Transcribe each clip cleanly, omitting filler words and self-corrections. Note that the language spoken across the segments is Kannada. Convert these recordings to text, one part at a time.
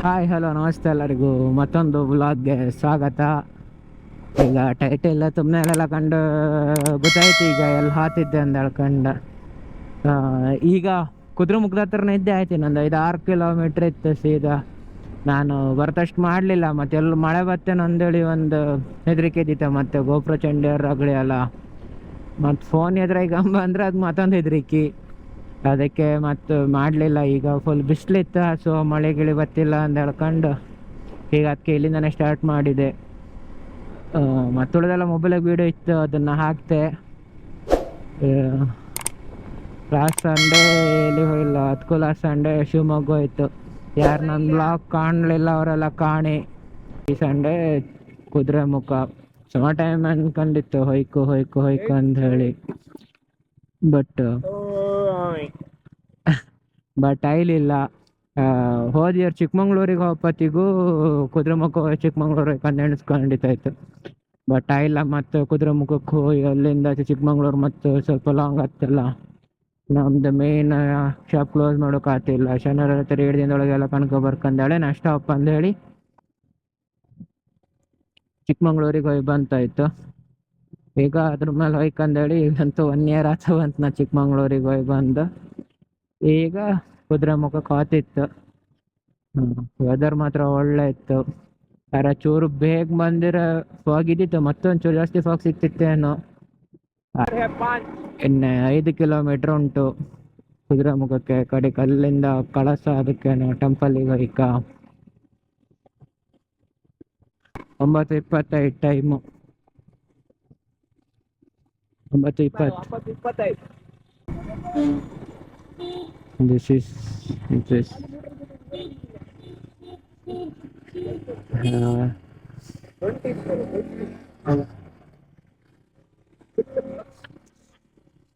ಹಾಯ್ ಹಲೋ ನಮಸ್ತೆ ಎಲ್ಲರಿಗೂ ಮತ್ತೊಂದು ವ್ಲಾಗ್ಗೆ ಸ್ವಾಗತ. ಈಗ ಟೈಟಲ್ ತುಮ್ನೆಲ್ಲ ಕಂಡು ಗೊತ್ತಾಯ್ತು ಈಗ ಎಲ್ಲಿ ಹಾತಿದ್ದೆ ಅಂತ ಹೇಳ್ಕೊಂಡು. ಈಗ ಕುದುರೆಮುಖದ ಹತ್ರನೇ ಇದ್ದೆ ಆಯ್ತು, ನಂದು 5-6 ಕಿಲೋಮೀಟ್ರ್ ಇತ್ತು ಸೀದಾ. ನಾನು ಬರ್ತಷ್ಟು ಮಾಡಲಿಲ್ಲ, ಮತ್ತೆ ಎಲ್ಲ ಮಳೆ ಬರ್ತೇನೆ ಅಂದೇಳಿ ಒಂದು ಹೆದರಿಕೆ ಇದ್ದಿತ್ತು. ಮತ್ತು ಗೋಪುರ ಚಂಡಿಯವ್ರ ಅಗಳಿ ಅಲ್ಲ, ಮತ್ತು ಫೋನ್ ಎದುರಾಗ ಬಂದ್ರೆ ಅದು ಮತ್ತೊಂದು ಹೆದರಿಕೆ, ಅದಕ್ಕೆ ಮತ್ತು ಮಾಡಲಿಲ್ಲ. ಈಗ ಫುಲ್ ಬಿಸಿಲಿತ್ತು, ಸೊ ಮಳೆ ಗಿಳಿ ಬರ್ತಿಲ್ಲ ಅಂತ ಹೇಳ್ಕೊಂಡು ಈಗ ಅದಕ್ಕೆ ಇಲ್ಲಿಂದನೇ ಸ್ಟಾರ್ಟ್ ಮಾಡಿದೆ. ಮತ್ತುಳಿದೆಲ್ಲ ಮೊಬೈಲಿಗೆ ವೀಡಿಯೋ ಇತ್ತು, ಅದನ್ನು ಹಾಕ್ತೆ. ಲಾಸ್ಟ್ ಸಂಡೇ ಎಲ್ಲಿ ಹೋಗಿಲ್ಲ, ಅದಕ್ಕೂ ಲಾಸ್ಟ್ ಸಂಡೇ ಶಿವಮೊಗ್ಗ ಹೋಯ್ತು. ಯಾರು ನನ್ನ ಬ್ಲಾಗ್ ಕಾಣಲಿಲ್ಲ ಅವರೆಲ್ಲ ಕಾಣಿ. ಈ ಸಂಡೇ ಕುದುರೆಮುಖ ಸುಮಾರು ಟೈಮ್ ಅನ್ಕೊಂಡಿತ್ತು ಹೊಯ್ಕು ಹೊಯ್ಕು ಹೊಯ್ಕು ಅಂತ ಹೇಳಿ, ಬಟ್ ಐಲಿಲ್ಲ. ಹೋದ ಇಯರ್ ಚಿಕ್ಕಮಂಗ್ಳೂರಿಗೆ ಹೋಗಪತ್ತಿಗೂ ಕುದುರೆಮುಖ ಚಿಕ್ಕಮಂಗ್ಳೂರಿಗೆ ಎಣಿಸ್ಕೊಂಡಿತ್ತಾಯ್ತು, ಬಟ್ ಇಲ್ಲ. ಮತ್ತು ಕುದುರೆಮುಖಕ್ಕೆ ಹೋಗಿ ಅಲ್ಲಿಂದ ಚಿಕ್ಕಮಂಗ್ಳೂರು ಮತ್ತು ಸ್ವಲ್ಪ ಲಾಂಗ್ ಆಗ್ತಿಲ್ಲ. ನಮ್ದು ಮೇನ್ ಶಾಪ್ ಕ್ಲೋಸ್ ಮಾಡೋಕ್ಕಾಗ್ತಿಲ್ಲ. ಶನಿವಾರ 7 ದಿನದೊಳಗೆಲ್ಲ ಕಣ್ಕೊ ಬರ್ಕಂದೇಳಿ ನಾ ಸ್ಟಾಪ್ ಅಂದೇಳಿ ಚಿಕ್ಕಮಂಗ್ಳೂರಿಗೆ ಹೋಗಿ ಬಂತಾಯ್ತು. ಈಗ ಅದ್ರ ಮೇಲೆ ಹೋಯ್ಕಂದೇಳಿ ಈಗಂತೂ 1 ಇಯರ್ ಆಚೆ ನಾ ಚಿಕ್ಕಮಂಗ್ಳೂರಿಗೆ ಹೋಗಿ ಬಂದು. ಈಗ ಕುದುರೆಮುಖಕ್ಕೆ ಹೋತಿತ್ತು. ವೆದರ್ ಮಾತ್ರ ಒಳ್ಳೆ ಇತ್ತು. ಯಾರ ಚೂರು ಬೇಗ ಬಂದಿರ ಫಾಗ್ ಇದ್ದಿತ್ತು, ಮತ್ತೊಂದು ಚೂರು ಜಾಸ್ತಿ ಫಾಗ್ ಸಿಕ್ತಿತ್ತೇನೋ. ಇನ್ನು 5 ಕಿಲೋಮೀಟ್ರ್ ಉಂಟು ಕುದುರೆಮುಖಕ್ಕೆ. ಕಡೆಗೆ ಅಲ್ಲಿಂದ ಕಳಸ, ಅದಕ್ಕೇನು ಟೆಂಪಲಿಗೆ ಹೋಯ್ಕ 9:25 ಟೈಮು. 9:20. This is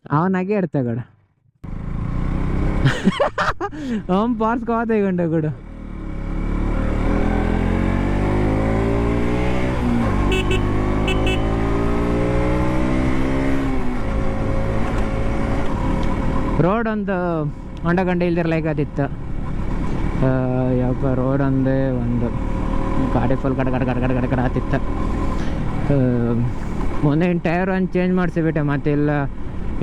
ಅವನಾಗೆ ಇರ್ತಗಡ ಅವನ್ ಪಾರ್ಸ್ಕೋತ ಗಂಡ ಕೂಡ. ರೋಡ್ ಒಂದು ಹೊಂಡಗಂಡ ಇಲ್ದಿರ್ಲಾಗತ್ತಿತ್ತು. ಯಾವ ರೋಡ್ ಒಂದೇ ಒಂದು ಗಾಡಿ ಫುಲ್ ಗಡ ಗಡ ಗಡ ಗಡ ಗಡ ಗಡ ಆತಿತ್ತು. ಮುಂದಿನ ಟೈರ್ ಒಂದು ಚೇಂಜ್ ಮಾಡಿಸಿಬಿಟ್ಟೆ, ಮತ್ತೆಲ್ಲ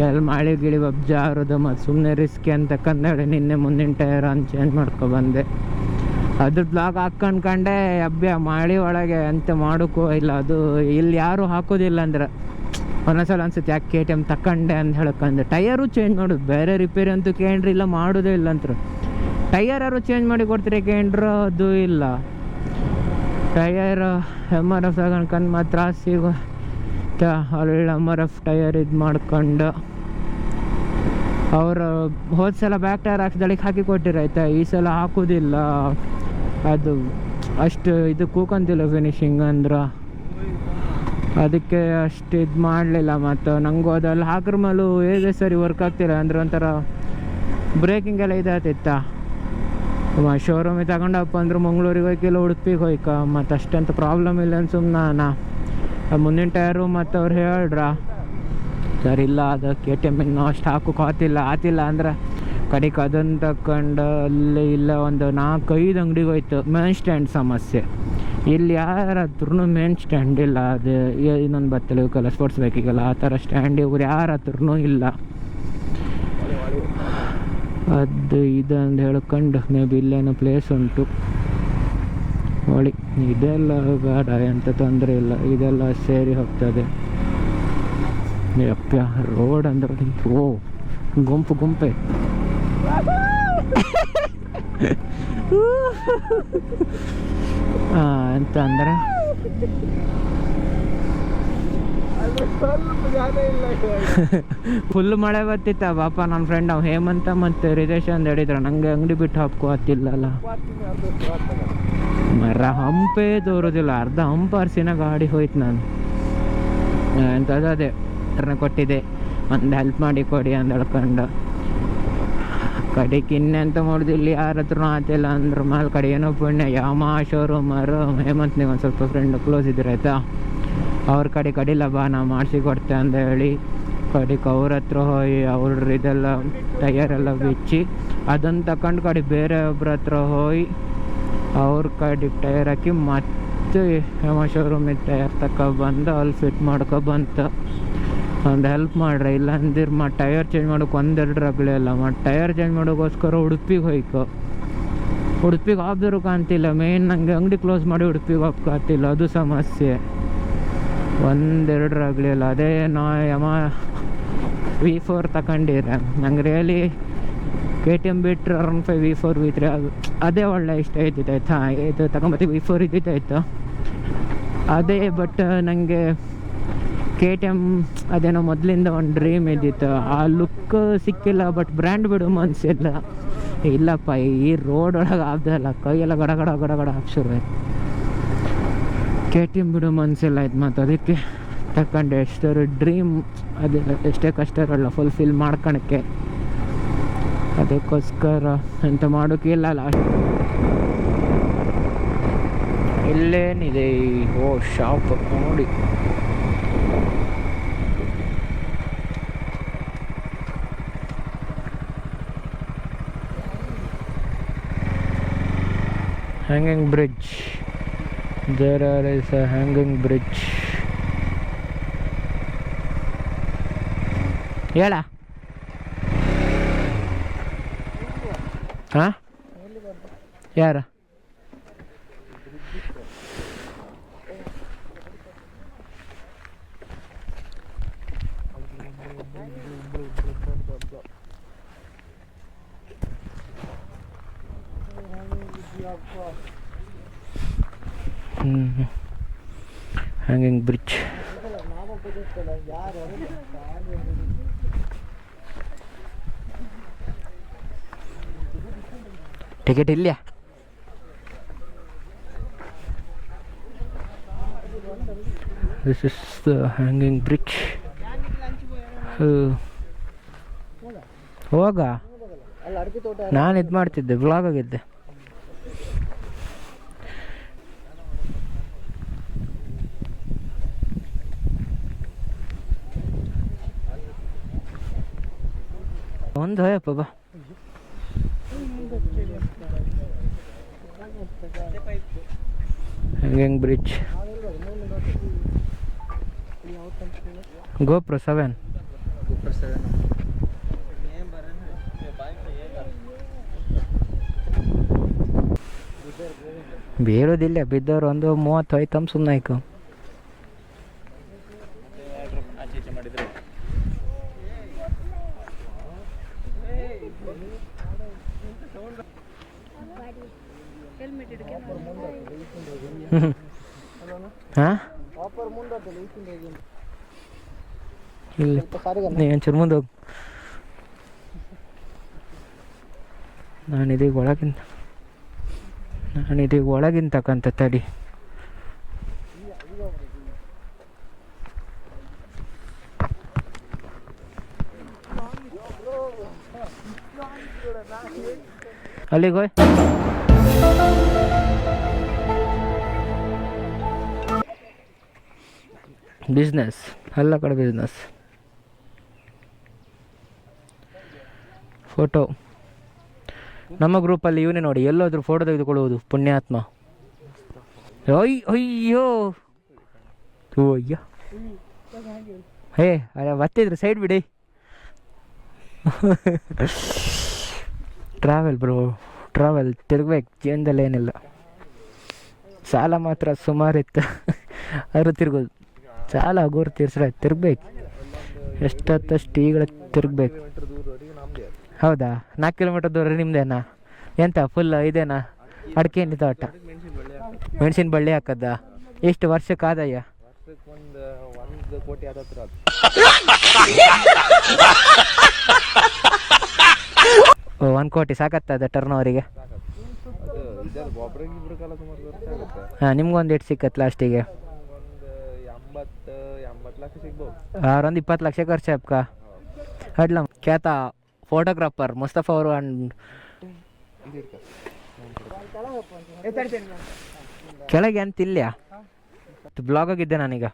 ಎಲ್ಲಿ ಮಳೆ ಗಿಳಿ ಜಾರೋದು ಮತ್ತು ಸುಮ್ಮನೆ ರಿಸ್ಕಿ ಅಂತಕ್ಕಂದೇಳಿ ನಿನ್ನೆ ಮುಂದಿನ ಟೈರ್ ಒಂದು ಚೇಂಜ್ ಮಾಡ್ಕೊಬಂದೆ. ಅದ್ರ ಬ್ಲಾಗ್ ಹಾಕ್ಕೊಂಡ್ಕಂಡೆ ಅಭ್ಯ ಮಳೆ ಒಳಗೆ ಅಂತ ಮಾಡೋಕ್ಕೂ ಇಲ್ಲ. ಅದು ಇಲ್ಲಿ ಯಾರೂ ಹಾಕೋದಿಲ್ಲ ಅಂದ್ರೆ ಒಂದೊಂದ್ಸಲ ಅನ್ಸುತ್ತೆ ಯಾಕೆ KTM ತಗೊಂಡೆ ಅಂತ ಹೇಳ್ಕೊಂಡೆ. ಟೈರು ಚೇಂಜ್ ಮಾಡೋದು, ಬೇರೆ ರಿಪೇರಿ ಅಂತೂ ಕೇಂದ್ರ ಇಲ್ಲ, ಮಾಡೋದೇ ಇಲ್ಲ ಅಂತ. ಟೈಯರ್ ಯಾರು ಚೇಂಜ್ ಮಾಡಿ ಕೊಡ್ತೀರಿ ಕೇಂದ್ರ, ಅದು ಇಲ್ಲ. ಟೈಯರ್ MRF ತಗೊಂಡ್ಕೊಂಡು ಮಾತ್ರ ಸಿಗೋ ಒಳ್ಳೆ MRF ಟೈಯರ್ ಇದು ಮಾಡ್ಕೊಂಡು ಅವರು ಹೋದ ಸಲ ಬ್ಯಾಕ್ ಟೈರ್ ಹಾಕ್ಸ್ದಳಿಗೆ ಹಾಕಿ ಕೊಟ್ಟಿರಾಯ್ತಾ, ಈ ಸಲ ಹಾಕೋದಿಲ್ಲ. ಅದು ಅಷ್ಟು ಇದು ಕೂಕೊಂತಿಲ್ಲ ಫಿನಿಶಿಂಗ್ ಅಂದ್ರೆ, ಅದಕ್ಕೆ ಅಷ್ಟು ಇದು ಮಾಡಲಿಲ್ಲ. ಮತ್ತು ನಂಗೂ ಅದೆಲ್ಲ ಹಾಕ್ರ ಮೇಲೂ ಹೇಗೆ ಸರಿ ವರ್ಕ್ ಆಗ್ತಿಲ್ಲ ಅಂದ್ರೆ ಒಂಥರ ಬ್ರೇಕಿಂಗ್ ಎಲ್ಲ ಇದಾಗ್ತಿತ್ತ. ಶೋರೂಮಿಗೆ ತಗೊಂಡಪ್ಪ ಅಂದ್ರೆ ಮಂಗ್ಳೂರಿಗೆ ಹೋಯ್ಕಿಲ್ಲ ಉಡುಪಿಗೆ ಹೋಯ್ಕ, ಮತ್ತು ಅಷ್ಟಂತ ಪ್ರಾಬ್ಲಮ್ ಇಲ್ಲ ಅಂತ ಸುಮ್ಮನೆ ಮುಂದಿನ ಟೈರು. ಮತ್ತು ಅವ್ರು ಹೇಳ್ರ ಸರಿ ಇಲ್ಲ, ಅದು KTM ಇನ್ನೂ ಅಷ್ಟು ಹಾಕೋಕೆ ಆತಿಲ್ಲ ಅಂದ್ರೆ ಕಡೆಗೆ ಅದನ್ನು ತಗೊಂಡು ಅಲ್ಲಿ ಇಲ್ಲ ಒಂದು 4-5 ಅಂಗಡಿಗೆ ಹೋಯ್ತು. ಮೇನ್ ಸ್ಟ್ಯಾಂಡ್ ಸಮಸ್ಯೆ ಇಲ್ಲಿ ಯಾರತ್ರೂ ಮೇನ್ ಸ್ಟ್ಯಾಂಡ್ ಇಲ್ಲ. ಅದು ಇನ್ನೊಂದು ಬತ್ತಲೆ ಇವಕ್ಕೆಲ್ಲ ಸ್ಪೋರ್ಟ್ಸ್ ಬೈಕಿಗೆಲ್ಲ ಆ ಥರ ಸ್ಟ್ಯಾಂಡ್ ಇವ್ರು ಯಾರ ಹತ್ರನೂ ಇಲ್ಲ. ಅದು ಇದಂದು ಹೇಳ್ಕೊಂಡು ಮೇ ಬಿ ಇಲ್ಲೇನೋ ಪ್ಲೇಸ್ ಉಂಟು ನೋಡಿ. ಇದೆಲ್ಲ ಬೇಡ, ಎಂತ ತೊಂದರೆ ಇಲ್ಲ, ಇದೆಲ್ಲ ಸೇರಿ ಹೋಗ್ತದೆ. ಯಪ್ಪ ರೋಡ್ ಅಂದ್ರೆ ಓ ಗುಂಪೆ ಅಂತ ಅಂದ್ರೆ ಫುಲ್ ಮಳೆ ಬರ್ತಿತ್ತ. ಪಾಪ ನನ್ನ ಫ್ರೆಂಡ್ ಅವ್ ಹೇಮಂತ ಮತ್ತು ರಿದೇಶ್ ಅಂತ ಹೇಳಿದ್ರು, ನಂಗೆ ಅಂಗಡಿ ಬಿಟ್ಟು ಹಾಕೋತಿಲ್ಲಲ್ಲ. ಮರ ಹಂಪೇ ತೋರೋದಿಲ್ಲ, ಅರ್ಧ ಹಂಪ ಅರ್ಸಿನ ಗಾಡಿ ಹೋಯ್ತು. ನಾನು ಅದೇ ಕೊಟ್ಟಿದ್ದೆ, ಒಂದು ಹೆಲ್ಪ್ ಮಾಡಿ ಕೊಡಿ ಅಂತ ಹೇಳ್ಕೊಂಡು. ಕಡೆಗೆ ಇನ್ನೆಂತ ಮಾಡೋದು, ಇಲ್ಲಿ ಯಾರ ಹತ್ರ ಆತಿಲ್ಲ ಅಂದ್ರೆ ಮೇಲೆ ಕಡೆ ಏನೋ ಪುಣ್ಯ ಯಾಮ ಶೋರೂಮರು ಹೇಮಂತ್ನಿಗೆ ಒಂದು ಸ್ವಲ್ಪ ಫ್ರೆಂಡ್ ಕ್ಲೋಸ್ ಇದ್ರಾಯ್ತಾ, ಅವ್ರ ಕಡಿಲ್ಲ ಬಾ ನಾ ಮಾಡಿಸಿ ಕೊಡ್ತೆ ಅಂತ ಹೇಳಿ ಕಡೆಗೆ ಅವ್ರ ಹತ್ರ ಹೋಗಿ ಅವ್ರ ಇದೆಲ್ಲ ಟೈಯರೆಲ್ಲ ಬಿಚ್ಚಿ ಅದನ್ನು ತಗೊಂಡು ಬೇರೆ ಒಬ್ರ ಹತ್ರ ಹೋಗಿ ಅವ್ರ ಕಡೆಗೆ ಟೈರ್ ಹಾಕಿ ಮತ್ತೆ ಯಮ ಶೋರೂಮಿಗೆ ಟೈರ್ ತಗೊಬಂದು ಅಲ್ಲಿ ಫಿಟ್ ಮಾಡ್ಕೊಬಂತು. ಒಂದು ಹೆಲ್ಪ್ ಮಾಡ್ರಿ, ಇಲ್ಲ ಅಂದಿರ ಟೈರ್ ಚೇಂಜ್ ಮಾಡೋಕೆ ಒಂದೆರಡು ರಗಳೆ ಅಲ್ಲ ಟೈರ್ ಚೇಂಜ್ ಮಾಡೋಕ್ಕೋಸ್ಕರ ಉಡುಪಿಗೆ ಹೋಯ್ಕೊ. ಉಡುಪಿಗೆ ಆದರೂ ಕಾಣ್ತಿಲ್ಲ, ಮೇನ್ ನನಗೆ ಅಂಗಡಿ ಕ್ಲೋಸ್ ಮಾಡಿ ಉಡುಪಿಗೆ ಹೋಗ್ಕಾತಿಲ್ಲ, ಅದು ಸಮಸ್ಯೆ. ಒಂದೆರಡು ರಗಳೆ ಅಲ್ಲ. ಅದೇ ನಾ ಯಮ V4 ತಗೊಂಡಿರ ನಂಗೆ ರಿಯಲಿ KTM ಬಿಟ್ಟರೆ R15 V4 V3 ಅದೇ ಒಳ್ಳೆ ಇಷ್ಟ ಆಯ್ತಿತ್ತು ಆಯ್ತಾ. ಇದು ತಗೊಂಬತ್ತಿ V4 ಇದ್ದಿತ್ತಾಯ್ತು ಅದೇ. ಬಟ್ ನನಗೆ KTM ಅದೇನೋ ಮೊದಲಿಂದ ಒಂದು ಡ್ರೀಮ್ ಇದ್ದಿತ್ತು, ಆ ಲುಕ್ ಸಿಕ್ಕಿಲ್ಲ. ಬಟ್ ಬ್ರ್ಯಾಂಡ್ ಬಿಡು ಮನಸ್ಸಿಲ್ಲ. ಇಲ್ಲಪ್ಪ ಈ ರೋಡ್ ಒಳಗೆ ಆಗ್ದಲ್ಲ, ಕೈಯೆಲ್ಲ ಗಡಗಡ ಗಡಗಡ ಶುರು ಆಯ್ತು. KTM ಬಿಡು ಮನಸ್ಸಿಲ್ಲ ಆಯ್ತು. ಮತ್ತು ಅದಕ್ಕೆ ತಗೊಂಡೆ. ಎಷ್ಟರ ಡ್ರೀಮ್ ಅದು ಎಷ್ಟೇ ಕಷ್ಟ ಇರೋಲ್ಲ ಫುಲ್ಫಿಲ್ ಮಾಡ್ಕೊಳಕ್ಕೆ. ಅದಕ್ಕೋಸ್ಕರ ಎಂತ ಮಾಡೋಕ್ಕಿಲ್ಲ. ಲಾಸ್ಟ್ ಇಲ್ಲೇನಿದೆ, ಓ ಶಾಪ್ ನೋಡಿ. hanging bridge, there is a hanging bridge. ಹೇಳ ಹಾಂ ಯಾರು hanging bridge. ಟಿಕೆಟ್ ಇಲ್ಲ. This is the hanging bridge. ಹೋಗ ನಾನು ಇದು ಮಾಡ್ತಿದ್ದೆ, ವ್ಲಾಗ್ ಆಗಿದ್ದೆ. ಒಂದು ಹೋಯಪ್ಪ ಬಾ. Hanging bridge, GoPro 7. ಬೇರೋದಿಲ್ಲ, ಬಿದ್ದವ್ರು ಒಂದು 30 ಐಟಮ್ ಸುಮ್ಮನೆ ಆಯ್ತು. ಹಾಂ ಇಲ್ಲ ನೀ ಒಂಚೂರು ಮುಂದೆ ಹೋಗು. ನಾನಿದೀಗ ಒಳಗಿನ ತಕ್ಕಂತ ತಡಿ. ಅಲ್ಲಿಗೆ ಹೋಯ್. ಬಿಸ್ನೆಸ್ ಎಲ್ಲ ಕಡೆ ಬಿಸ್ನೆಸ್. ಫೋಟೋ ನಮ್ಮ ಗ್ರೂಪಲ್ಲಿ ಇವನೇ ನೋಡಿ, ಎಲ್ಲೋದ್ರೂ ಫೋಟೋ ತೆಗೆದುಕೊಳ್ಳುವುದು ಪುಣ್ಯಾತ್ಮ. ಅಯ್ಯೋ ಅಯ್ಯೋ ಹೇ ಅಲ್ಲ ಬರ್ತಿದ್ರು, ಸೈಡ್ ಬಿಡಿ. ಟ್ರಾವೆಲ್ ಬ್ರೋ, ಟ್ರಾವೆಲ್ ತಿರ್ಗ್ಬೇಕು ಜೀವನದಲ್ಲಿ, ಏನಿಲ್ಲ. ಸಾಲ ಮಾತ್ರ ಸುಮಾರಿತ್ತು, ಅವರು ತಿರ್ಗೋದು. ಸಾಲ ಆಗೋರು ತೀರ್ಸ್ರ ತಿರ್ಗ್ಬೇಕು, ಎಷ್ಟೊತ್ತಷ್ಟು ಈಗಳ ತಿರ್ಗ್ಬೇಕು. ಹೌದಾ, 4 ಕಿಲೋಮೀಟರ್ ದೂರ ನಿಮ್ದೇನಾ? ಎಂತ ಫುಲ್ ಇದೇನಾ ಅಡಿಕೆ ಏನಿದೆ ತೋಟ? ಮೆಣಸಿನ ಬಳ್ಳಿ ಹಾಕದ? ಎಷ್ಟು ವರ್ಷಕ್ಕೆ ಆದಾಯ? 1 ಕೋಟಿ ಸಾಕತ್ತದ ಟರ್ನ್ ಓವರಿಗೆ? ಹಾಂ, ನಿಮ್ಗೊಂದು ಎಷ್ಟು ಸಿಕ್ಕತ್ ಲಾಸ್ಟಿಗೆ? ಒಂದು 20 ಲಕ್ಷ ಖರ್ಚು ಅಪ್ಕ. ಅಡ್ಲ ಖ್ಯಾತ ಫೋಟೋಗ್ರಾಫರ್ ಮುಸ್ತಫಾ ಅವರು ಅಂಡ್ ಕೆಳಗೆ ಅಂತಿಲ್ಲ. ಬ್ಲಾಗ್ ಆಗಿದ್ದೆ ನಾನೀಗ.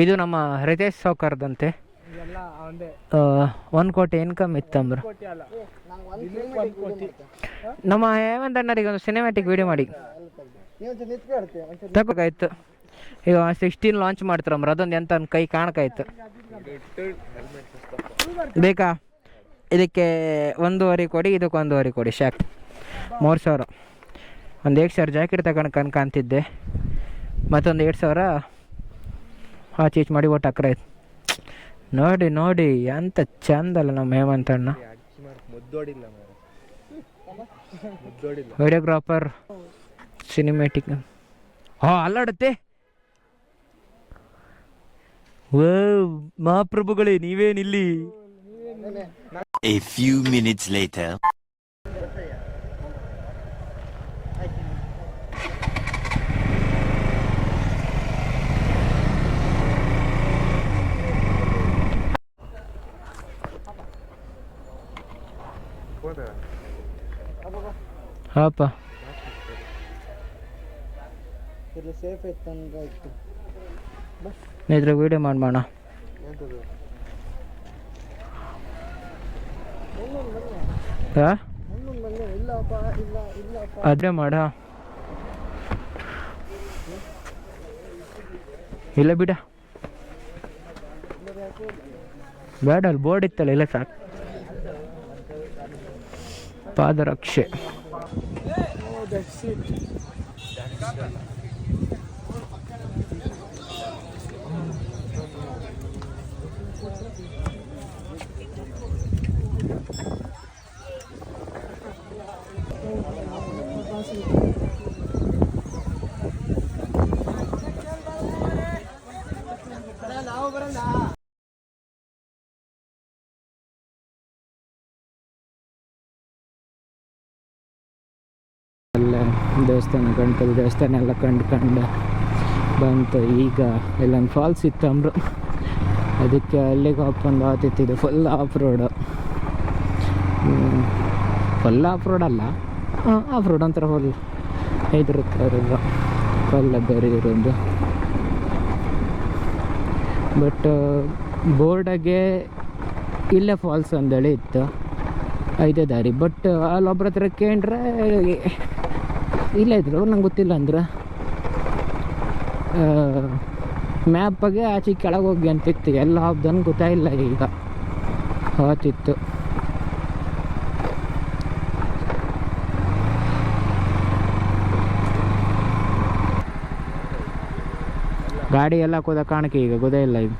ಇದು ನಮ್ಮ ರಿತೇಶ್ ಸೌಕರ್ದಂತೆ. 1 ಕೋಟಿ ಇನ್ಕಮ್ ಇತ್ತಂಬ್ರ. ನಮ್ಮ ಹೇಮಂತ್ ಅಣ್ಣರಿಗೆ ಒಂದು ಸಿನಿಮ್ಯಾಟಿಕ್ ವಿಡಿಯೋ ಮಾಡಿ ತಗೋಕಾಯ್ತು. ಈಗ 16 ಲಾಂಚ್ ಮಾಡ್ತಾರಮ್ರ, ಅದೊಂದು ಎಂತ ಕೈ ಕಾಣಕಾಯ್ತು. ಬೇಕಾ? ಇದಕ್ಕೆ 1.5 ಕೊಡಿ, ಇದಕ್ಕೆ 1.5 ಕೊಡಿ, ಶಾಕ್ 3,000. ಒಂದು 8,000 ಜಾಕೆಟ್ ತಗೊಂಡು ಕಾಣ್ತಿದ್ದೆ, ಮತ್ತೊಂದು 8,000 ಚೀಚ್ ಮಾಡಿ ಒಟ್ಟು ಅಕ್ರ ಆಯ್ತು. ನೋಡಿ ನೋಡಿ ಎಂತ ಚಂದಲ್ಲ ನಮ್ಮ ಹೇಮಂತ್ ಅಣ್ಣ. Videographer, cinematic. ಅಲ್ಲಾಡುತ್ತೆ. ಮಹಾಪ್ರಭುಗಳೇ ನೀವೇನಿಲ್ಲಿ? A few minutes later. ಹಾಪ ಇದ್ರ ವಿಡಿಯೋ ಮಾಡೋಣ. ಅದೇ ಮಾಡ ಇಲ್ಲ ಬಿಡ, ಬೇಡ. ಅಲ್ಲಿ ಬೋರ್ಡ್ ಇತ್ತಲ್ಲ, ಇಲ್ಲ ಸಾಕು. ಪಾದರಕ್ಷೆ ದೇವಸ್ಥಾನ, ಗಣಪತಿ ದೇವಸ್ಥಾನ ಎಲ್ಲ ಕಂಡು ಬಂತು. ಈಗ ಇಲ್ಲೊಂದು ಫಾಲ್ಸ್ ಇತ್ತು ಅಂಬ್ರು, ಅದಕ್ಕೆ ಅಲ್ಲಿಗೆ ಹಾಕೊಂಡು ಆತಿತ್ತಿದ್ದು. ಫುಲ್ ಆಫ್ ರೋಡ್ ಅಲ್ಲ, ಆಫ್ ರೋಡ್ ಅಂತಾರೆ. ಫುಲ್ ಇದಿರುತ್ತಾರಲ್ಲ, ಫುಲ್ ಬೇರೆ ಇರೋದು. ಬಟ್ ಬೋರ್ಡಾಗೆ ಇಲ್ಲೇ ಫಾಲ್ಸ್ ಅಂದೇಳಿ ಇತ್ತು, 5 ದಾರಿ. ಬಟ್ ಅಲ್ಲೊಬ್ರ ಹತ್ರ ಕೇಂಡ್ರೆ ಇಲ್ಲ ಇದ್ರು, ನಂಗೆ ಗೊತ್ತಿಲ್ಲ ಅಂದ್ರೆ ಮ್ಯಾಪಾಗೆ ಆಚೆ ಕೆಳಗೆ ಹೋಗಿ ಅಂತಿತ್ತು. ಎಲ್ಲ ಹಬ್ಬದನ್ನು ಗೊತ್ತಾಯಿಲ್ಲ. ಈಗ ಆತಿತ್ತು. ಗಾಡಿ ಎಲ್ಲ ಕೂದ ಕಾಣಕ್ಕೆ ಈಗ ಗೊತ್ತಾಯಿಲ್ಲ. ಇದು